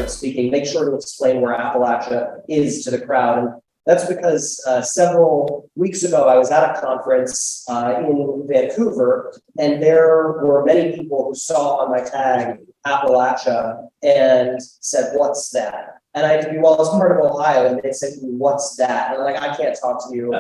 of speaking, make sure to explain where Appalachia is to the crowd. And that's because several weeks ago, I was at a conference in Vancouver, and there were many people who saw on my tag Appalachia and said, "What's that?" And I had to be, well, it's part of Ohio, and they said, "What's that?" And I'm like, "I can't talk to you."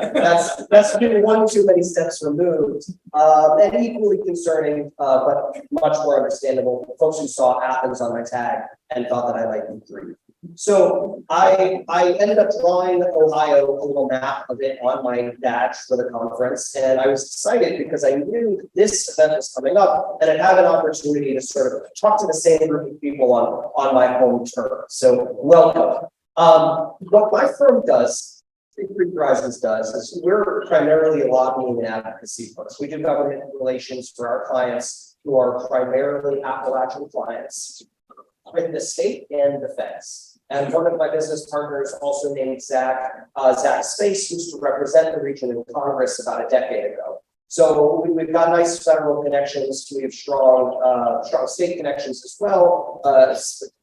That's been one too many steps removed, and equally concerning, but much more understandable. Folks who saw Athens on my tag and thought that I might be Greek. So I ended up drawing Ohio, a little map of it on my badge for the conference, and I was excited because I knew this event was coming up, and I'd have an opportunity to sort of talk to the same group of people on my home turf. So welcome. What my firm does, Creek Horizons does, is we're primarily a lobbying and advocacy firm. We do government relations for our clients who are primarily Appalachian clients in the state and the feds. And one of my business partners, also named Zach Space, used to represent the region in Congress about a decade ago. So we've got nice federal connections. We have strong state connections as well.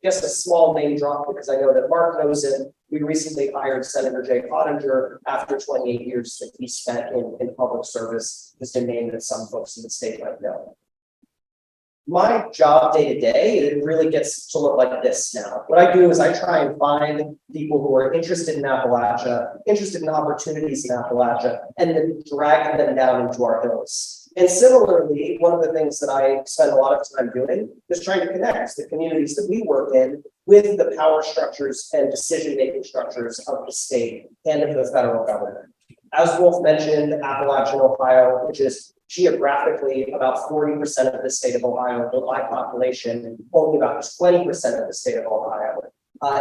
Just a small name drop because I know that Mark knows it. We recently hired Senator Jay Pottinger after 28 years that he spent in public service, just a name that some folks in the state might know. My job day to day, it really gets to look like this now. What I do is I try and find people who are interested in Appalachia, interested in opportunities in Appalachia, and then drag them down into our hills. And similarly, one of the things that I spend a lot of time doing is trying to connect the communities that we work in with the power structures and decision-making structures of the state and of the federal government. As Wolf mentioned, Appalachian Ohio, which is geographically about 40% of the state of Ohio, but by population, only about 20% of the state of Ohio,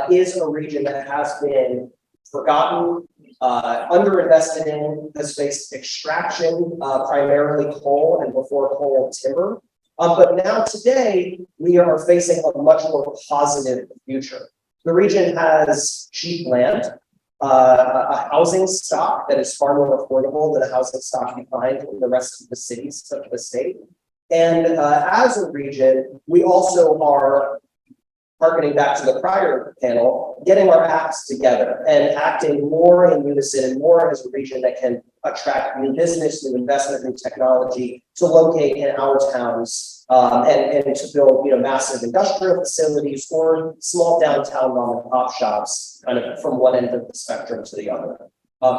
is a region that has been forgotten, underinvested in, has faced extraction, primarily coal and before coal timber. But now today, we are facing a much more positive future. The region has cheap land, a housing stock that is far more affordable than a housing stock you find in the rest of the cities of the state. And as a region, we also are, harkening back to the prior panel, getting our acts together and acting more in unison and more as a region that can attract new business, new investment, new technology to locate in our towns and to build, massive industrial facilities or small downtown mom and pop shops, kind of from one end of the spectrum to the other.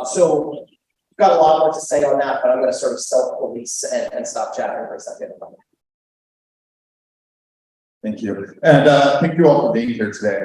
So I've got a lot more to say on that, but I'm going to sort of self-police and stop chatting for a second. Thank you. And thank you all for being here today.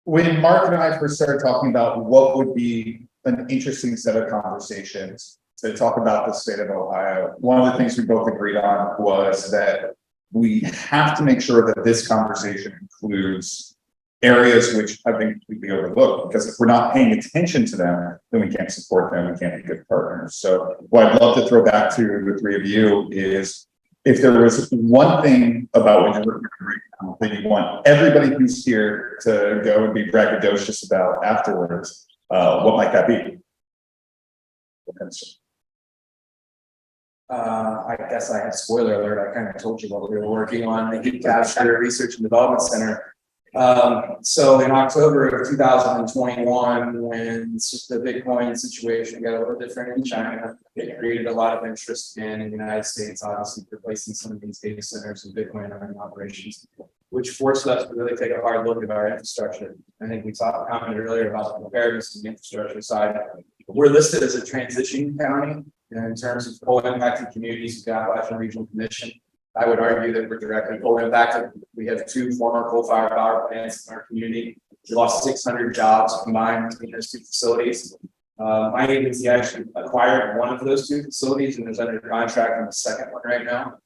When Mark and I first started talking about what would be an interesting set of conversations to talk about the state of Ohio, one of the things we both agreed on was that we have to make sure that this conversation includes areas which have been completely overlooked, because if we're not paying attention to them, then we can't support them, we can't be good partners. So what I'd love to throw back to the three of you is, if there was one thing about what you're right now that you want everybody who's here to go and be braggadocious about afterwards, what might that be? I guess I have spoiler alert. I kind of told you what we were working on, the Heat Capture Research and Development Center. So in October of 2021, when the Bitcoin situation got a little different in China, it created a lot of interest in the United States, obviously replacing some of these data centers and Bitcoin running operations, which forced us to really take a hard look at our infrastructure. I think we commented earlier about the preparedness of the infrastructure side. We're listed as a transition county in terms of coal impacted communities with the Appalachian Regional Commission. I would argue that we're directly coal impacted. We have 2 former coal-fired power plants in our community. We lost 600 jobs combined between those 2 facilities. My agency actually acquired one of those 2 facilities and is under contract on the second one right now.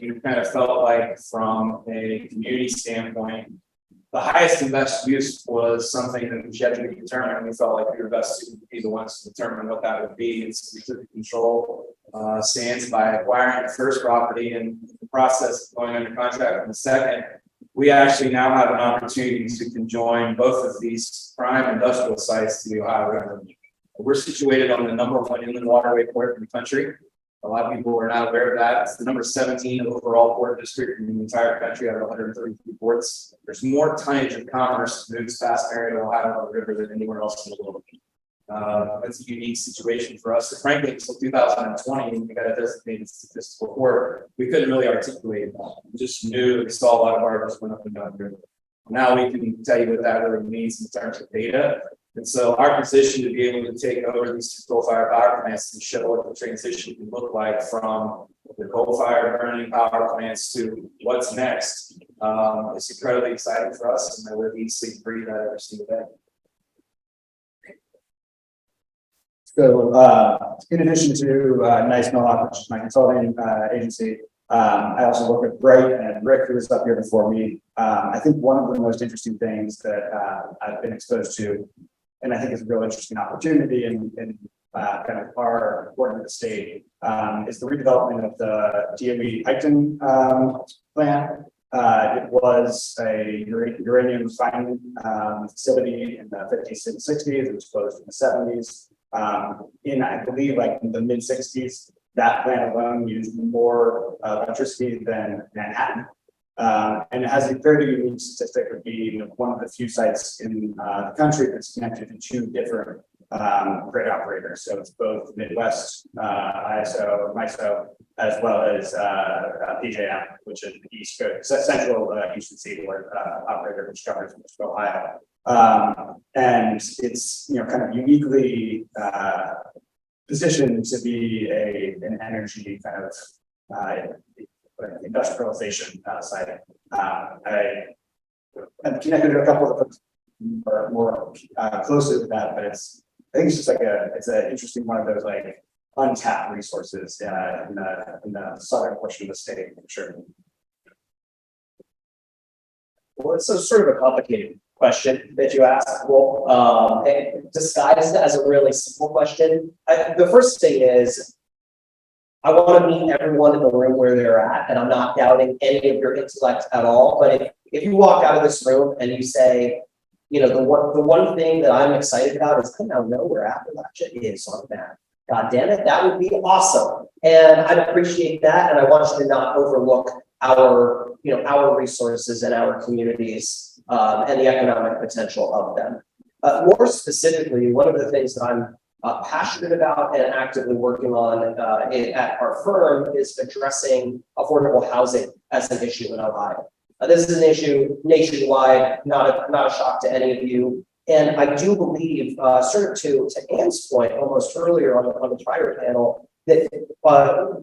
We kind of felt like, from a community standpoint, the highest and best use was something that was yet to be determined. We felt like we were best to be the ones to determine what that would be. And so we took the control stance by acquiring the first property, and the process of going under contract on the second. We actually now have an opportunity to conjoin both of these prime industrial sites to the Ohio River. We're situated on the #1 inland waterway port in the country. A lot of people are not aware of that. It's the number 17 overall port district in the entire country out of 133 ports. There's more tonnage of commerce moves past Marion, Ohio, on the river than anywhere else in the world. It's a unique situation for us. Frankly, until 2020, when we got a designated statistical port, we couldn't really articulate that. We just knew that we saw a lot of barges went up and down the river. Now we can tell you what that really means in terms of data. And so our position to be able to take over these two coal-fired power plants and show what the transition can look like from the coal-fired burning power plants to what's next is incredibly exciting for us, and I would easily breathe that every single day. So, in addition to Nice Mohawk, which is my consulting agency, I also work with Bright and Rick, who was up here before me. I think one of the most interesting things that I've been exposed to, and I think is a real interesting opportunity in kind of our work in the state, is the redevelopment of the DOE Piketon plant. It was a uranium refining facility in the 50s and 60s. It was closed in the 70s. I believe, like in the mid 60s, that plant alone used more electricity than Manhattan. And it has a very unique statistic of being one of the few sites in the country that's connected to two different grid operators. So it's both Midwest ISO, MISO, as well as PJM, which is the East Coast, Central Eastern Seaboard operator, which covers most of Ohio. And it's kind of uniquely positioned to be an energy kind of industrialization site. I'm connected to a couple of folks more closely with that, but I think it's just like it's an interesting one of those like untapped resources in the southern portion of the state, for sure. Well, it's sort of a complicated question that you asked. Well, disguised as a really simple question. The first thing is, I want to meet everyone in the room where they're at, and I'm not doubting any of your intellect at all. But if you walk out of this room and you say, the one thing that I'm excited about is I now know where Appalachia is on the map. God damn it, that would be awesome. And I'd appreciate that. And I want you to not overlook our resources and our communities and the economic potential of them. More specifically, one of the things that I'm passionate about and actively working on at our firm is addressing affordable housing as an issue in Ohio. This is an issue nationwide, not a shock to any of you. And I do believe, sort of to Anne's point almost earlier on the prior panel, that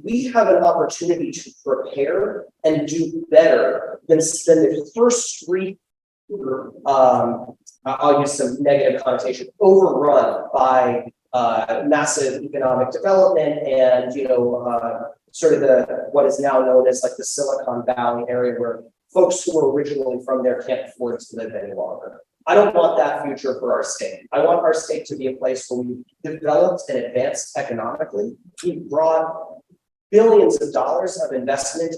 we have an opportunity to prepare and do better than the first three, I'll use some negative connotation, overrun by massive economic development and, sort of what is now known as like the Silicon Valley area, where folks who were originally from there can't afford to live any longer. I don't want that future for our state. I want our state to be a place where we developed and advanced economically. We brought billions of dollars of investment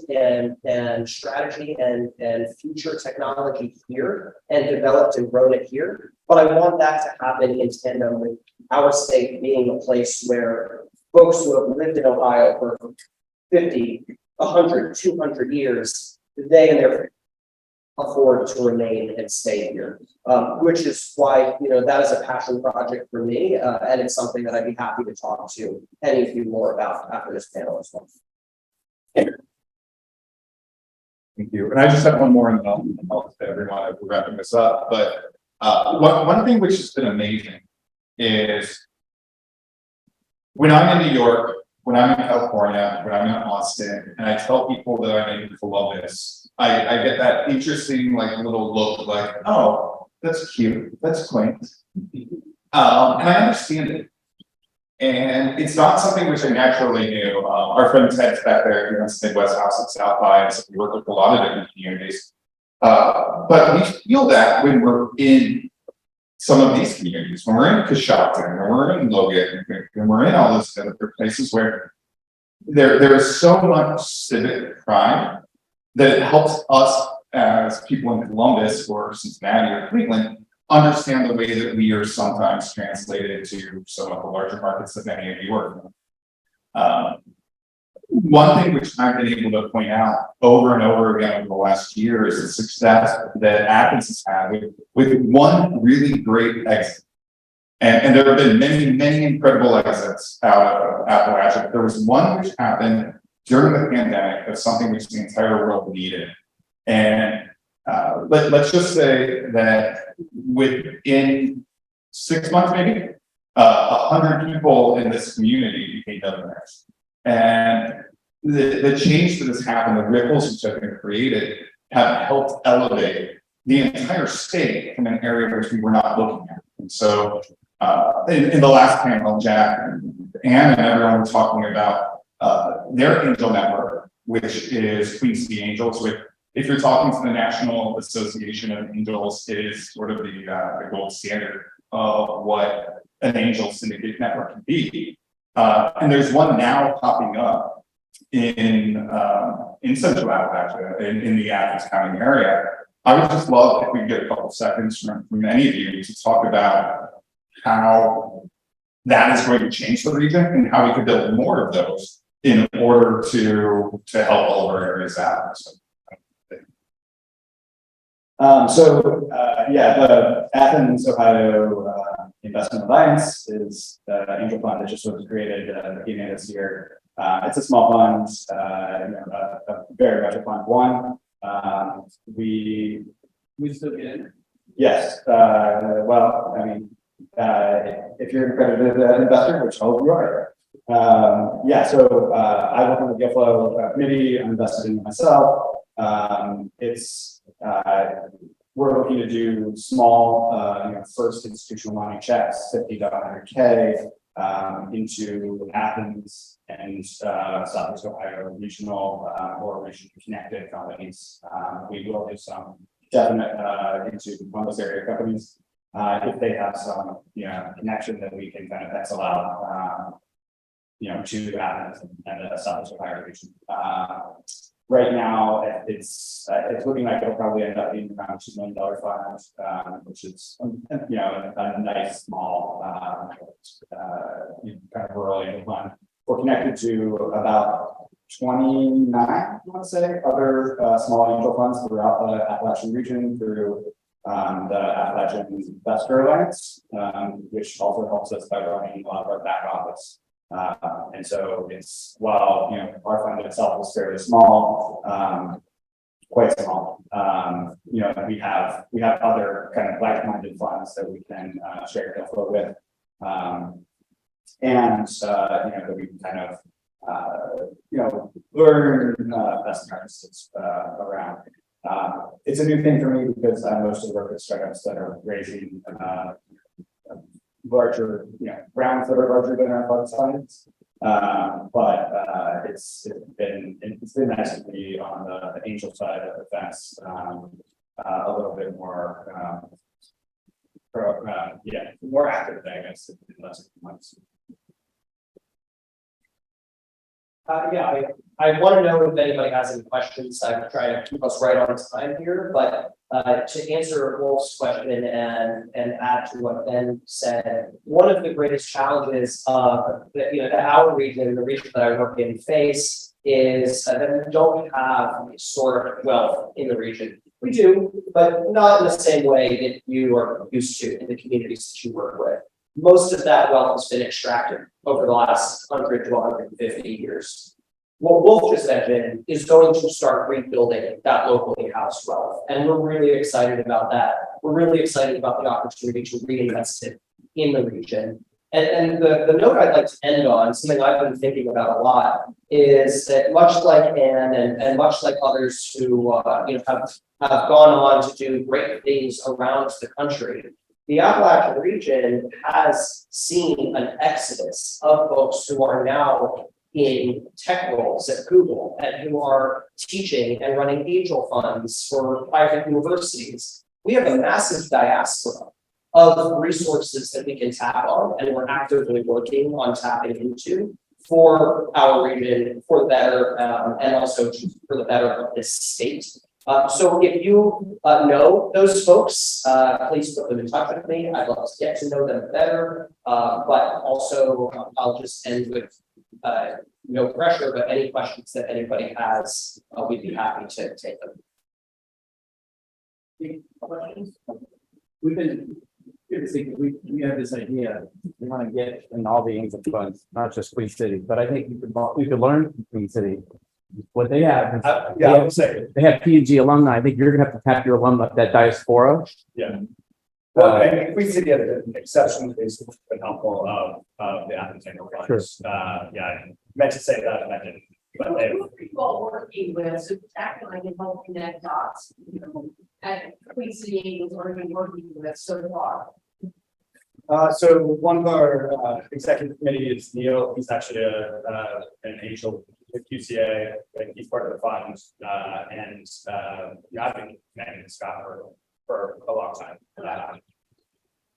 and strategy and future technology here and developed and grown it here. But I want that to happen in tandem with our state being a place where folks who have lived in Ohio for 50, 100, 200 years, they and their afford to remain and stay here, which is why, that is a passion project for me. And it's something that I'd be happy to talk to any of you more about after this panel as well. Thank you. And I just have one more, and then I'll to everyone as we're wrapping this up. But one thing which has been amazing is when I'm in New York, when I'm in California, when I'm in Austin, and I tell people that I'm in Columbus, I get that interesting little look like, oh, that's cute, that's quaint. And I understand it. And it's not something which I naturally knew. Our friend Ted's back there, he runs the Midwest House at South by, and so we work with a lot of different communities. But we feel that when we're in some of these communities, when we're in Coshocton, when we're in Logan, when we're in all those other places where there is so much civic pride that it helps us as people in Columbus or Cincinnati or Cleveland understand the way that we are sometimes translated to some of the larger markets that many of you work in. one thing which I've been able to point out over and over again over the last year is the success that Athens has had with one really great exit. And there have been many, many incredible exits out of Appalachia. But there was one which happened during the pandemic of something which the entire world needed. And let's just say that within 6 months, maybe 100 people in this community became millionaires. And the change that has happened, the ripples which have been created, have helped elevate the entire state from an area which we were not looking at. And so, in the last panel, Jack and Ann and everyone were talking about their angel network, which is Queen City Angels. Which, if you're talking to the National Association of Angels, is sort of the gold standard of what an angel syndicate network can be. And there's one now popping up in Central Appalachia, in the Athens County area. I would just love if we could get a couple seconds from any of you to talk about how that is going to change the region and how we could build more of those in order to help all of our areas out. The Athens, Ohio Investment Alliance is the angel fund that just was created at the beginning of this year. It's a small fund, very much a fund one. We still get it? Yes. Well, I mean, if you're an accredited investor, which all of you are. I work on the deal flow committee. I'm invested in myself. We're looking to do small, first institutional money checks, 50 to 100K, into Athens and Southeast Ohio regional or region connected companies. We will do some definite into one of those area companies if they have some connection that we can kind of pencil out to Athens and the Southeast Ohio region. Right now, it's looking like it'll probably end up being around $2 million fund, which is a nice small kind of rural angel fund. We're connected to about 29, I want to say, other small angel funds throughout the Appalachian region through the Appalachian Investor Alliance, which also helps us by running a lot of our back office. And so it's, while our fund itself is fairly small, quite small. We have other kind of like-minded funds that we can share capital flow with, that we can kind of learn best practices around. It's a new thing for me because I mostly work with startups that are raising larger, rounds that are larger than our fund size. It's been nice to be on the angel side of the fence, a little bit more, more active, I guess, in the last few months. I want to know if anybody has any questions. I'm trying to keep us right on time here, but to answer Wolf's question and add to what Ben said, one of the greatest challenges of our region, the region that I work in, face is that we don't have sort of wealth in the region. We do, but not in the same way that you are used to in the communities that you work with. Most of that wealth has been extracted over the last 100 to 150 years. What Wolf just mentioned is going to start rebuilding that locally housed wealth. And we're really excited about that. We're really excited about the opportunity to reinvest it in the region. And the note I'd like to end on, something I've been thinking about a lot, is that much like Ann and much like others who have gone on to do great things around the country, the Appalachian region has seen an exodus of folks who are now in tech roles at Google and who are teaching and running angel funds for private universities. We have a massive diaspora of resources that we can tap on, and we're actively working on tapping into for our region, for the better, and also for the better of this state. So if you know those folks, please put them in touch with me. I'd love to get to know them better. But also, I'll just end with no pressure, but any questions that anybody has, we'd be happy to take them. We've been, we have this idea, we want to get in all the Angel funds, not just Queen City, but I think we could learn from Queen City. What they have, is Yeah, I would say, they have P&G alumni. I think you're gonna have to tap your alumni, that diaspora. yeah. Well, I mean, Queen City had an exception, is been helpful of the Athens annual funds. Yeah, I meant to say that, and I didn't. But they, People working with, so Jack and I can help connect dots, you know, and Queen City Angels are been working with so far. so one of our executive committee is Neil. He's actually an angel with QCA, and he's part of the fund. Yeah, I've been connecting with Scott for a long time.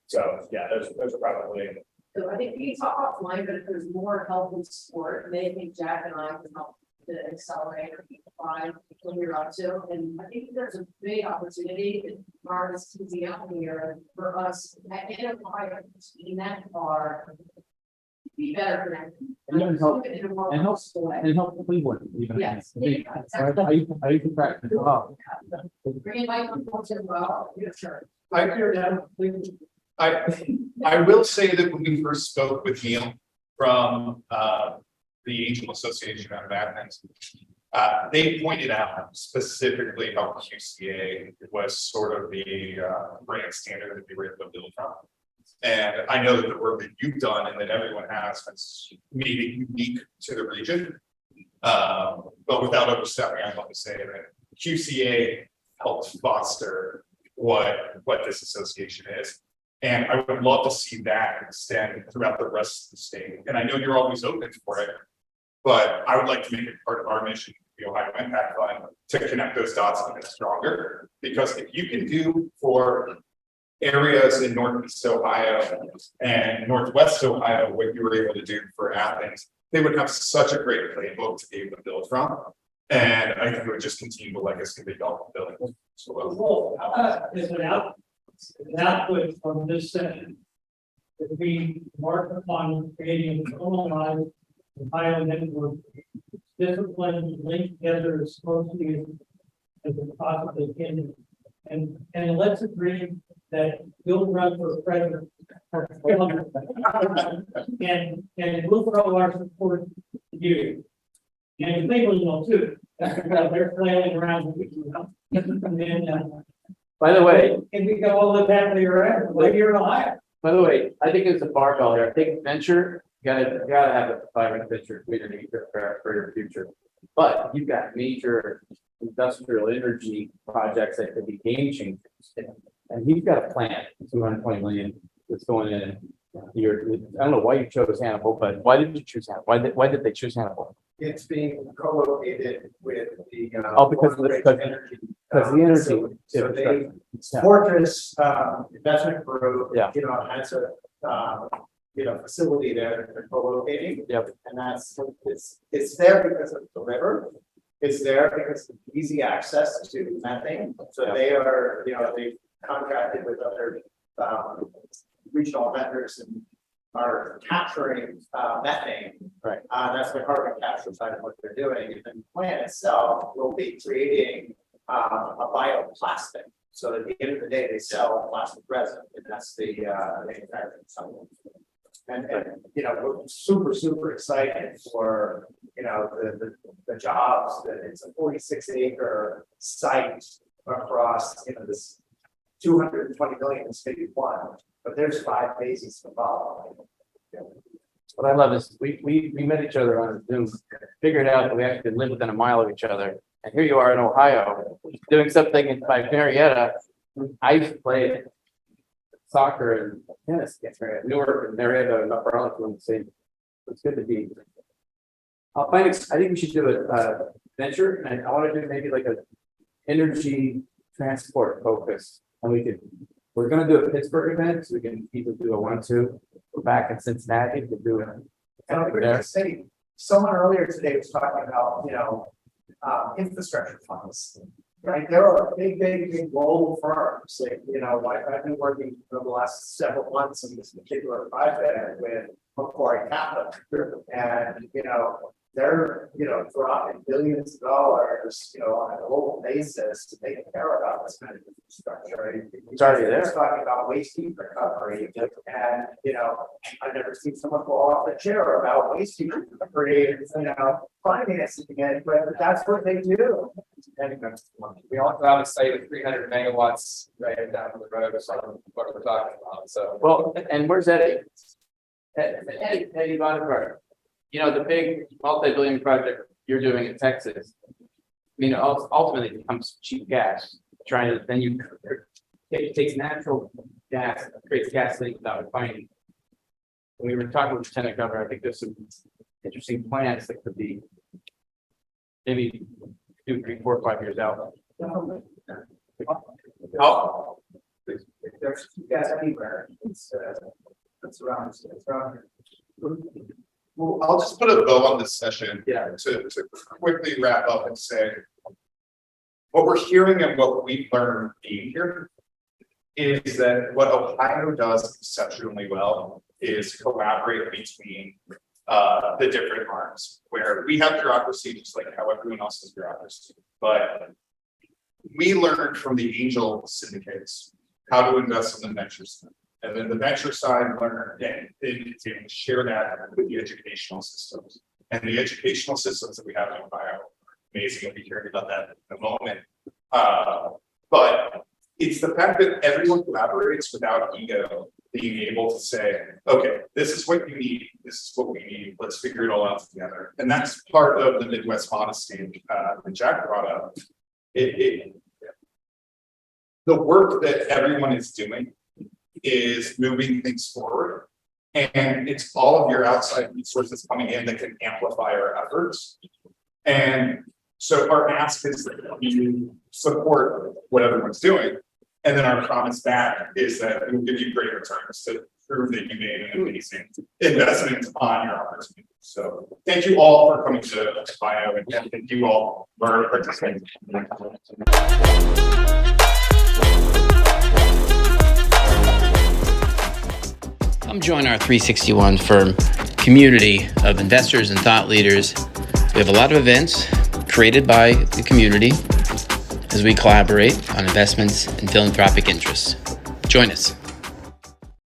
So yeah, those are probably. So I think we can talk offline, but if there's more help and support, maybe think Jack and I can help to accelerate or find when you're up to. And I think there's a big opportunity in artists to be out here for us at Enterprise in that bar. Be better for them. And help- In a more and help- possible way. And help Cleveland even. Yes. How you can practice well. Bring Mike on board as well. Yeah, sure. I hear that. I will say that when we first spoke with Neil from the Angel Association out of Athens, they pointed out specifically how QCA was sort of the brand standard that they were able to build from. And I know that the work that you've done and that everyone has made it unique to the region. But without overstepping, I'd love to say that QCA helped foster what this association is. And I would love to see that extend throughout the rest of the state. And I know you're always open for it, but I would like to make it part of our mission, the Ohio Impact Fund, to connect those dots a bit stronger. Because if you can do for areas in Northeast Ohio and Northwest Ohio what you were able to do for Athens, they would have such a great playbook to be able to build from. And I think it would just continue the legacy they built. So, Well, is an output from this session. If we work upon creating an online Ohio network, discipline linked together as closely as it possibly can. And let's agree that you'll run for president. And we'll throw our support to you. And Cleveland will too. They're flailing around. And then, By the way, and we go all live happily ever after, like you're in Ohio. by the way, I think it's a barbell there. I think venture, you gotta have a vibrant venture community for your future. But you've got major industrial energy projects that could be game changers. And he's got a plan, 220 million that's going in. I don't know why you chose Hannibal, but why did you choose Hannibal? Why did they choose Hannibal? It's being co-located with the. Oh, because of the- Long Ridge energy. because the energy So they, Yeah. Fortress, investment group. Yeah. Has a, facility there that they're co-locating. Yep. And it's there because of the river. It's there because of easy access to methane. So Yeah. they are, they contracted with other, regional vendors and are capturing, methane. Right. That's the carbon capture side of what they're doing. And the plant itself will be creating, a bioplastic. So at the end of the day, they sell plastic resin, and that's the manufacturing side. And we're super excited for, the jobs, that it's a 46-acre site across, this 220 million in phase one, but there's 5 phases to follow. What I love is we met each other on Zoom, figured out that we actually live within a mile of each other. And here you are in Ohio, doing something by Marietta. I used to play soccer and tennis against Marietta, Newark and Marietta and Upper Arlington. It's good to be. I think we should do a venture, and I want to do maybe like a energy transport focus. And we're gonna do a Pittsburgh event, so we can either do a 1-2. We're back in Cincinnati to do it. And I would just say, someone earlier today was talking about, infrastructure funds. Right, there are big global firms, like, I've been working for the last several months in this particular project with Macquarie Capital. And, they're, dropping billions of dollars, on a global basis to take care about this kind of infrastructure. It's already there. It's talking about waste heat recovery, and, I've never seen someone fall off the chair about waste heat recovery, financing it, but that's what they do. We also have a site of 300 megawatts right down the road, so what we're talking about, so. Well, and where's Eddie? Eddie Bonaparte. The big multi-billion project you're doing in Texas. Ultimately it becomes cheap gas, it takes natural gas, creates gasoline without refining. When we were talking with Lieutenant Governor, I think there's some interesting plans that could be maybe 2, 3, 4, 5 years out. Oh, There's gas anywhere, it's around here. Well, I'll just put a bow on this session. Yeah. To quickly wrap up and say. What we're hearing and what we've learned being here. Is that what Ohio does exceptionally well is collaborate between the different arms. Where we have bureaucracy just like how everyone else has bureaucracy, but. We learned from the angel syndicates how to invest in the venture side. And then the venture side learned and share that with the educational systems. And the educational systems that we have in Ohio, amazing, we'll be hearing about that in a moment. But it's the fact that everyone collaborates without ego, being able to say, okay, this is what you need, this is what we need, let's figure it all out together. And that's part of the Midwest honesty that Jack brought up. The work that everyone is doing is moving things forward. And it's all of your outside resources coming in that can amplify our efforts. And so our ask is that you support what everyone's doing. And then our promise back is that we will give you great returns to prove that you made an amazing investment on your opportunity. So thank you all for coming to Ohio, and thank you all for participating. Come join our 361 firm community of investors and thought leaders. We have a lot of events created by the community as we collaborate on investments and philanthropic interests. Join us.